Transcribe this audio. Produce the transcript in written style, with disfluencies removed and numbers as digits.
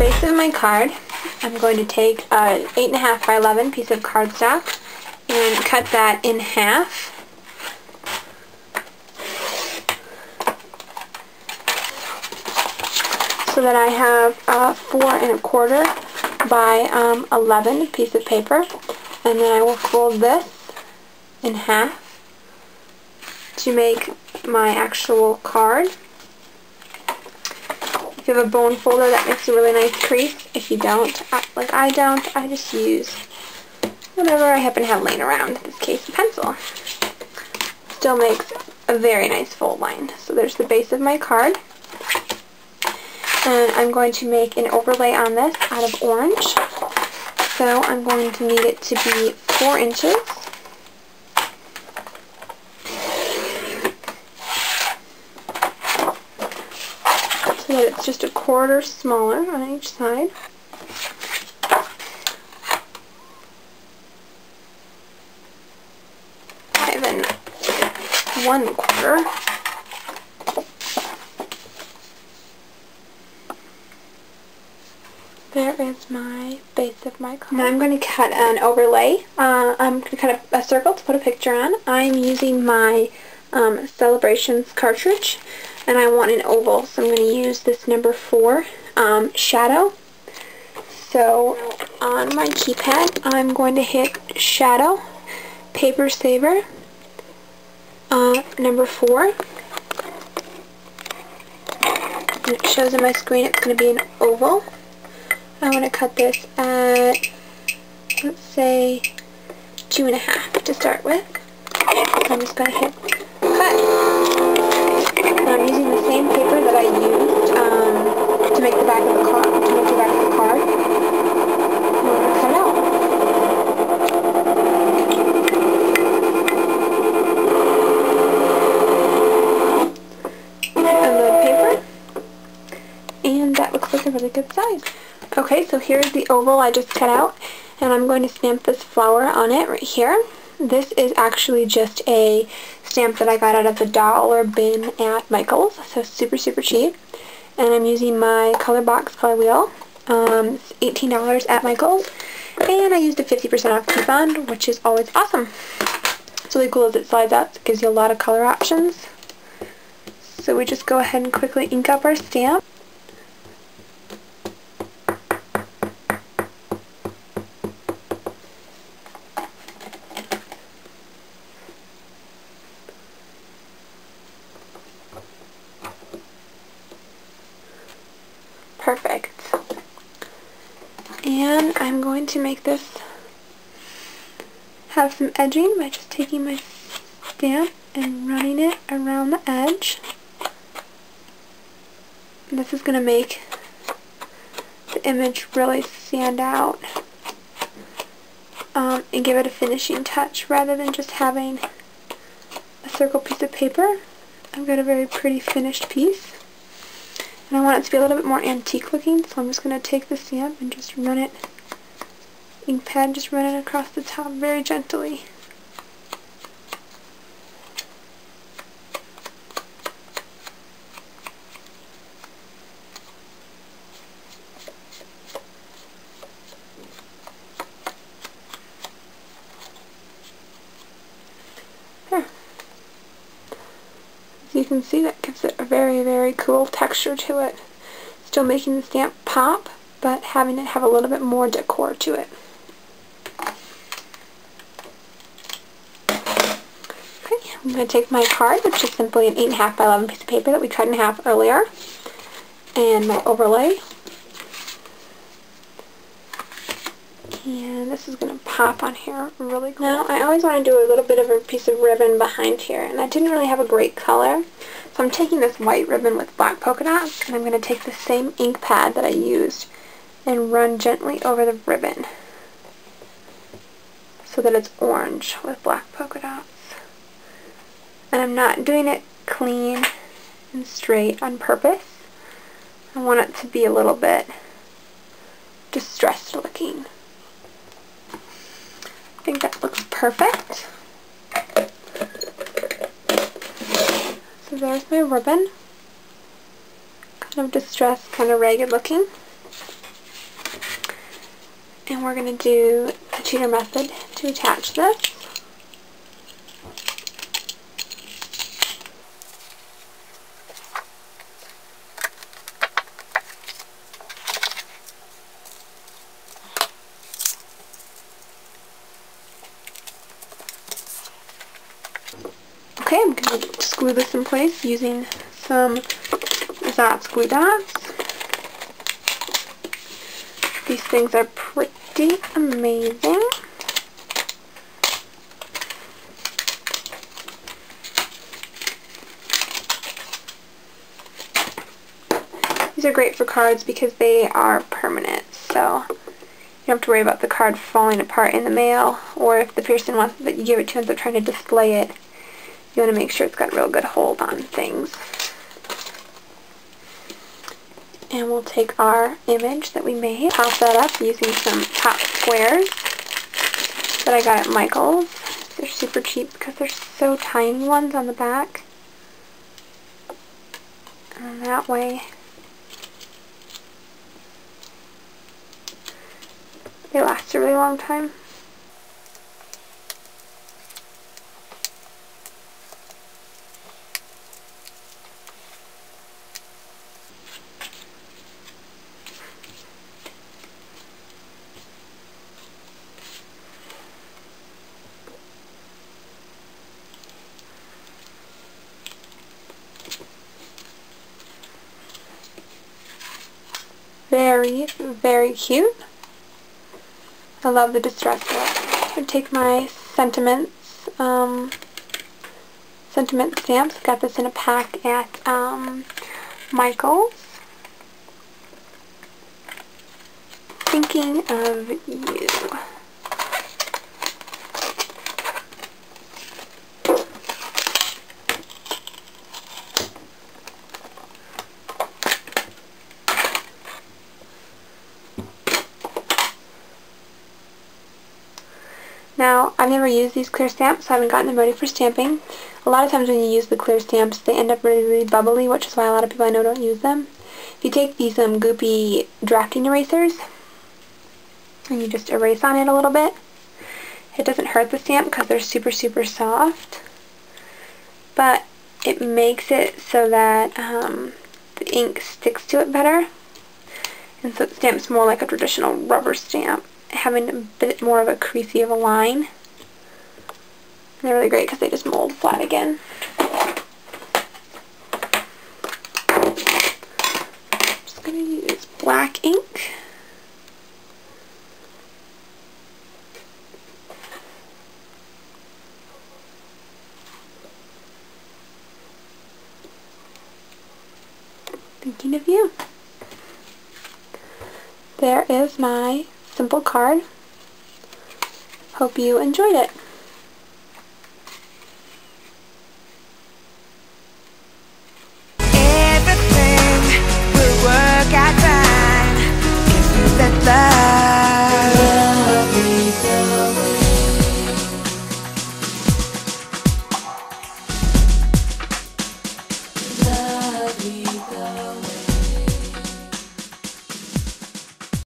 base of my card, I'm going to take an 8.5 by 11 piece of cardstock and cut that in half. So that I have a 4 1/4 by 11 piece of paper, and then I will fold this in half to make my actual card. If you have a bone folder, that makes a really nice crease. If you don't, like I don't, I just use whatever I happen to have laying around, in this case a pencil. Still makes a very nice fold line. So there's the base of my card. And I'm going to make an overlay on this out of orange. So I'm going to need it to be 4 inches. So that it's just a 1/4 smaller on each side. And then 1/4. There is my base of my card. Now I'm going to cut an overlay. I'm going to cut a circle to put a picture on. I'm using my Celebrations cartridge, and I want an oval, so I'm going to use this number 4 shadow. So on my keypad, I'm going to hit Shadow, Paper Saver, number 4. And it shows on my screen it's going to be an oval. I want to cut this at, let's say, 2.5 to start with. So I'm just going to hit cut. And I'm using the same paper that I used to make the back of the card. I'm going to cut it out. Unload paper. And that looks like a really good size. Okay, so here's the oval I just cut out, and I'm going to stamp this flower on it right here. This is actually just a stamp that I got out of the dollar bin at Michael's, so super, super cheap. And I'm using my Color Box color wheel. It's $18 at Michael's, and I used a 50% off coupon, which is always awesome. It's really cool as it slides out. It gives you a lot of color options. So we just go ahead and quickly ink up our stamp. Perfect. And I'm going to make this have some edging by just taking my stamp and running it around the edge. And this is going to make the image really stand out and give it a finishing touch rather than just having a circle piece of paper. I've got a very pretty finished piece. And I want it to be a little bit more antique looking, so I'm just going to take the stamp and just run it, ink pad, just run it across the top very gently. There. As you can see, that gives it a very, very cool texture to it. Still making the stamp pop, but having it have a little bit more decor to it. Okay, I'm going to take my card, which is simply an 8.5 by 11 piece of paper that we cut in half earlier, and my overlay. And this is going to pop on here really cool. Now, I always want to do a little bit of a piece of ribbon behind here, and I didn't really have a great color. So I'm taking this white ribbon with black polka dots, and I'm going to take the same ink pad that I used and run gently over the ribbon so that it's orange with black polka dots. And I'm not doing it clean and straight on purpose. I want it to be a little bit distressed looking. I think that looks perfect. So there's my ribbon. Kind of distressed, kind of ragged looking. And we're going to do the cheater method to attach this. Okay, I'm going to just glue this in place using some Zatz glue dots. These things are pretty amazing. These are great for cards because they are permanent, so you don't have to worry about the card falling apart in the mail, or if the person wants that you give it to ends up trying to display it, you want to make sure it's got a real good hold on things. And we'll take our image that we made, pop that up using some pop squares that I got at Michael's. They're super cheap because they're so tiny ones on the back. And that way they last a really long time. Very, very cute. I love the distress look. I take my sentiments, sentiment stamps. Got this in a pack at Michael's. Thinking of you. Now, I've never used these clear stamps, so I haven't gotten them ready for stamping. A lot of times when you use the clear stamps, they end up really, really bubbly, which is why a lot of people I know don't use them. If you take these goopy drafting erasers, and you just erase on it a little bit, it doesn't hurt the stamp because they're super, super soft. But it makes it so that the ink sticks to it better. And so it stamps more like a traditional rubber stamp, having a bit more of a creasy of a line. And they're really great because they just mold flat again. I'm just going to use black ink. Thinking of you. There is my simple card. Hope you enjoyed it.